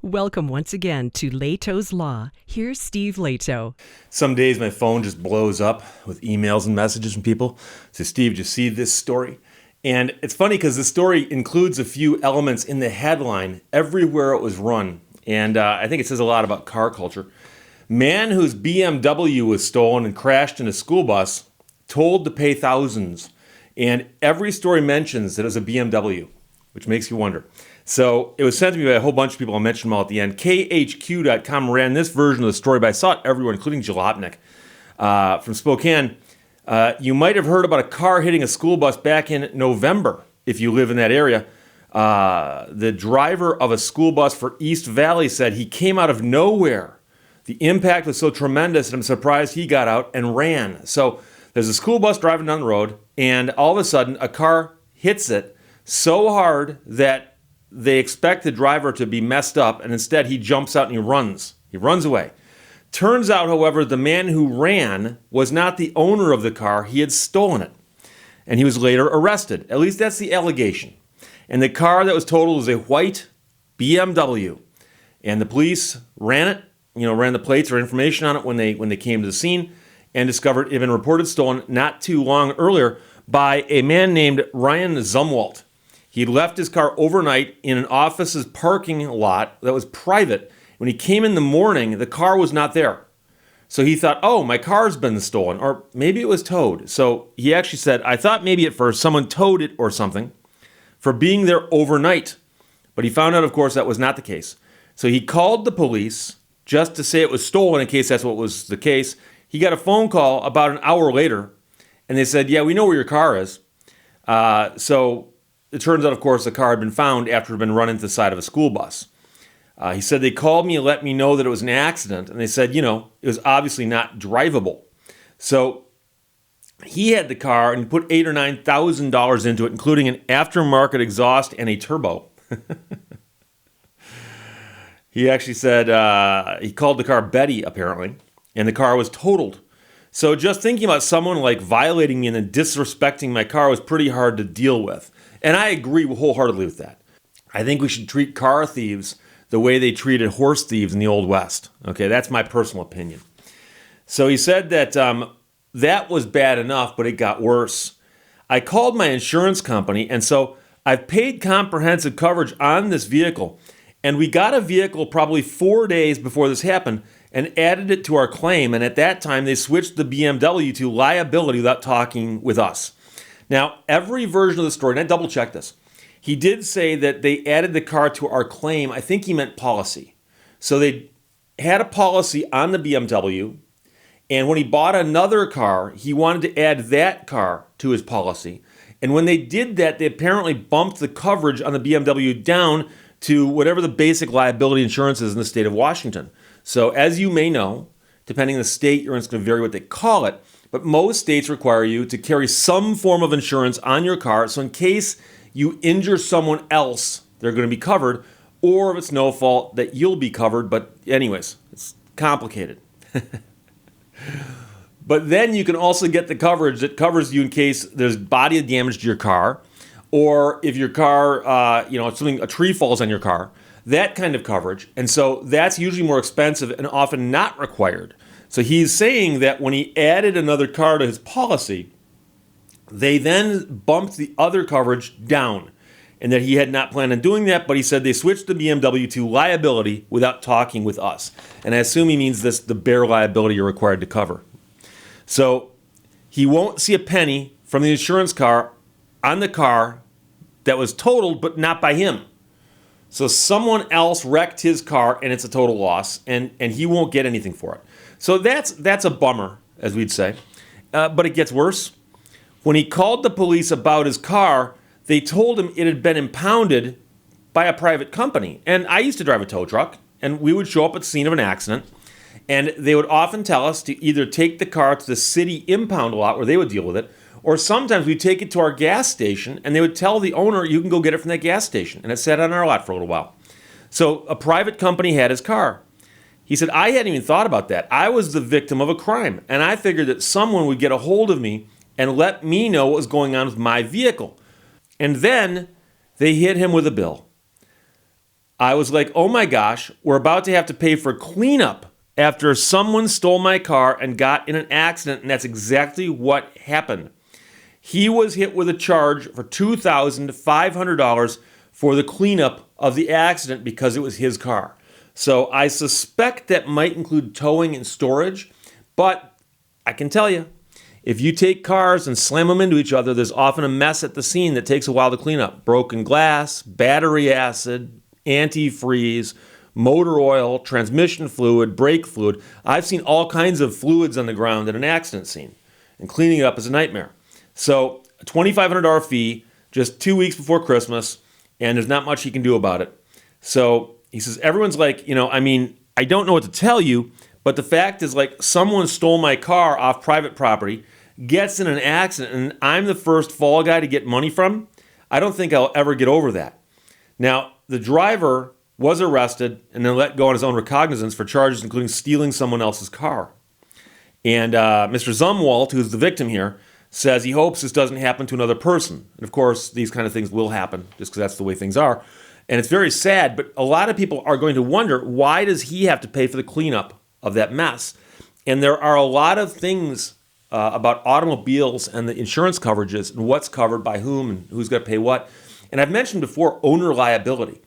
Welcome once again to Lehto's Law. Here's Steve Lehto. Some days my phone just blows up with emails and messages from people. Say, Steve, did you see this story? And it's funny because the story includes a few elements in the headline everywhere it was run. And I think it says a lot about car culture. Man whose BMW was stolen and crashed in a school bus, told to pay thousands. And every story mentions that it was a BMW, which makes you wonder. So it was sent to me by a whole bunch of people. I'll mention them all at the end. KHQ.com ran this version of the story, but I saw it everywhere, including Jalopnik from Spokane. You might have heard about a car hitting a school bus back in November, if you live in that area. The driver of a school bus for East Valley said he came out of nowhere. The impact was so tremendous that I'm surprised he got out and ran. So there's a school bus driving down the road, and all of a sudden a car hits it so hard that they expect the driver to be messed up, and instead he jumps out and he runs. He runs away. Turns out, however, the man who ran was not the owner of the car. He had stolen it, and he was later arrested. At least that's the allegation. And the car that was totaled was a white BMW, and the police ran it, ran the plates or information on it when they came to the scene, and discovered it had been reported stolen not too long earlier by a man named Ryan Zumwalt. He left his car overnight in an office's parking lot that was private. When he came in the morning, the car was not there. So he thought, oh, my car's been stolen, or maybe it was towed. So he actually said, I thought maybe at first someone towed it or something for being there overnight. But he found out, of course, that was not the case. So he called the police just to say it was stolen in case that's what was the case. He got a phone call about an hour later, and they said, yeah, we know where your car is. So it turns out, of course, the car had been found after it had been run into the side of a school bus. He said they called me and let me know that it was an accident. And they said, it was obviously not drivable. So he had the car and put $8,000 or $9,000 into it, including an aftermarket exhaust and a turbo. He actually said he called the car Betty, apparently, and the car was totaled. So just thinking about someone like violating me and then disrespecting my car was pretty hard to deal with. And I agree wholeheartedly with that. I think we should treat car thieves the way they treated horse thieves in the Old West. Okay, that's my personal opinion. So he said that that was bad enough, but it got worse. I called my insurance company, and so I've paid comprehensive coverage on this vehicle. And we got a vehicle probably 4 days before this happened and added it to our claim. And at that time, they switched the BMW to liability without talking with us. Now, every version of the story, and I double-checked this, he did say that they added the car to our claim. I think he meant policy. So they had a policy on the BMW, and when he bought another car, he wanted to add that car to his policy. And when they did that, they apparently bumped the coverage on the BMW down to whatever the basic liability insurance is in the state of Washington. So as you may know, depending on the state you're in, it's going to vary what they call it. But most states require you to carry some form of insurance on your car. So in case you injure someone else, they're going to be covered. Or if it's no fault, that you'll be covered. But anyways, it's complicated. But then you can also get the coverage that covers you in case there's body damage to your car. Or if your car, a tree falls on your car. That kind of coverage. And so that's usually more expensive and often not required. So he's saying that when he added another car to his policy, they then bumped the other coverage down, and that he had not planned on doing that, but he said they switched the BMW to liability without talking with us. And I assume he means this, the bare liability you're required to cover. So he won't see a penny from the insurance car on the car that was totaled, but not by him. So someone else wrecked his car, and it's a total loss, and he won't get anything for it. So that's a bummer, as we'd say. But it gets worse. When he called the police about his car, they told him it had been impounded by a private company. And I used to drive a tow truck, and we would show up at the scene of an accident, and they would often tell us to either take the car to the city impound lot where they would deal with it, or sometimes we'd take it to our gas station, and they would tell the owner, you can go get it from that gas station. And it sat on our lot for a little while. So a private company had his car. He said, I hadn't even thought about that. I was the victim of a crime, and I figured that someone would get a hold of me and let me know what was going on with my vehicle. And then they hit him with a bill. I was like, oh my gosh, we're about to have to pay for cleanup after someone stole my car and got in an accident, and that's exactly what happened. He was hit with a charge for $2,500 for the cleanup of the accident because it was his car. So I suspect that might include towing and storage, but I can tell you, if you take cars and slam them into each other, there's often a mess at the scene that takes a while to clean up. Broken glass, battery acid, antifreeze, motor oil, transmission fluid, brake fluid. I've seen all kinds of fluids on the ground at an accident scene, and cleaning it up is a nightmare. So a $2,500 fee just 2 weeks before Christmas, and there's not much he can do about it. So he says, everyone's like, I don't know what to tell you, but the fact is, like, someone stole my car off private property, gets in an accident, and I'm the first fall guy to get money from. I don't think I'll ever get over that. Now, the driver was arrested and then let go on his own recognizance for charges including stealing someone else's car. And Mr. Zumwalt, who's the victim here, says he hopes this doesn't happen to another person. And of course, these kind of things will happen just because that's the way things are. And it's very sad, but a lot of people are going to wonder, why does he have to pay for the cleanup of that mess? And there are a lot of things about automobiles and the insurance coverages and what's covered by whom and who's going to pay what. And I've mentioned before owner liability.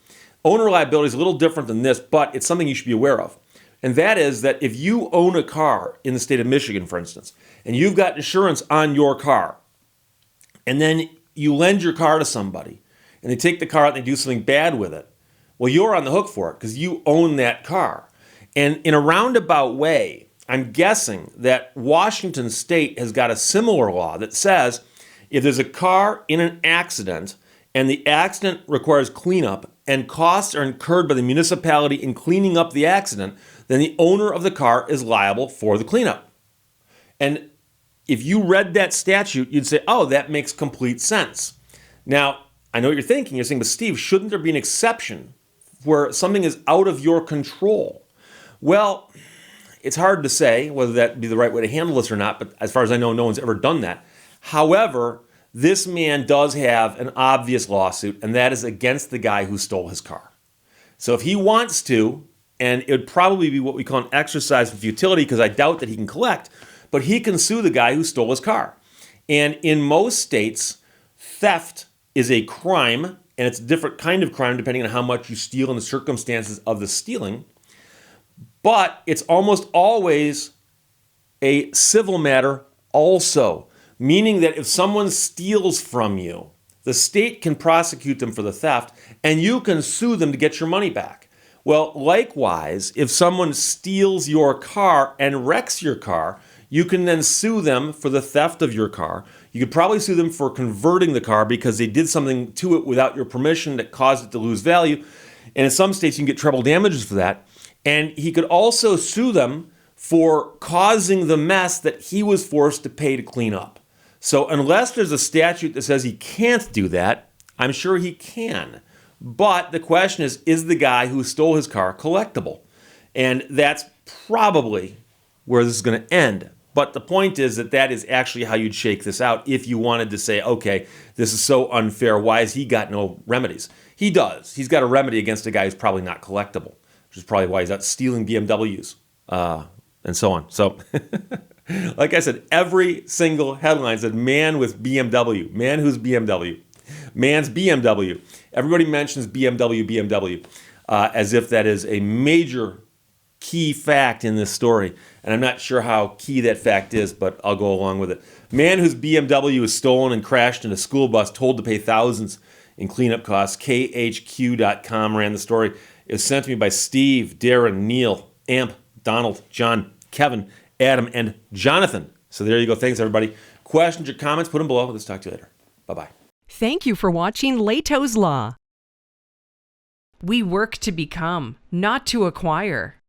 Owner liability is a little different than this, but it's something you should be aware of. And that is that if you own a car in the state of Michigan, for instance, and you've got insurance on your car, and then you lend your car to somebody, and they take the car out and they do something bad with it, well, you're on the hook for it because you own that car. And in a roundabout way, I'm guessing that Washington State has got a similar law that says if there's a car in an accident and the accident requires cleanup and costs are incurred by the municipality in cleaning up the accident, then the owner of the car is liable for the cleanup. And if you read that statute, you'd say, oh, that makes complete sense. Now, I know what you're thinking. You're saying, but Steve, shouldn't there be an exception where something is out of your control? Well, it's hard to say whether that would be the right way to handle this or not, but as far as I know, no one's ever done that. However, this man does have an obvious lawsuit, and that is against the guy who stole his car. So if he wants to, and it would probably be what we call an exercise in futility, because I doubt that he can collect, but he can sue the guy who stole his car. And in most states, theft is a crime, and it's a different kind of crime depending on how much you steal and the circumstances of the stealing. But it's almost always a civil matter also, meaning that if someone steals from you, the state can prosecute them for the theft, and you can sue them to get your money back. Well, likewise, if someone steals your car and wrecks your car, you can then sue them for the theft of your car. You could probably sue them for converting the car because they did something to it without your permission that caused it to lose value. And in some states, you can get treble damages for that. And he could also sue them for causing the mess that he was forced to pay to clean up. So unless there's a statute that says he can't do that, I'm sure he can. But the question is the guy who stole his car collectible? And that's probably where this is going to end. But the point is that is actually how you'd shake this out if you wanted to say, okay, this is so unfair. Why has he got no remedies? He does. He's got a remedy against a guy who's probably not collectible, which is probably why he's out stealing BMWs and so on. So, like I said, every single headline said man with BMW, man who's BMW, man's BMW. Everybody mentions BMW, as if that is a major key fact in this story. And I'm not sure how key that fact is, but I'll go along with it. Man whose BMW was stolen and crashed in a school bus, told to pay thousands in cleanup costs. KHQ.com ran the story. It was sent to me by Steve, Darren, Neil, Amp, Donald, John, Kevin, Adam, and Jonathan. So there you go. Thanks, everybody. Questions or comments, put them below. Let's talk to you later. Bye-bye. Thank you for watching Lehto's Law. We work to become, not to acquire.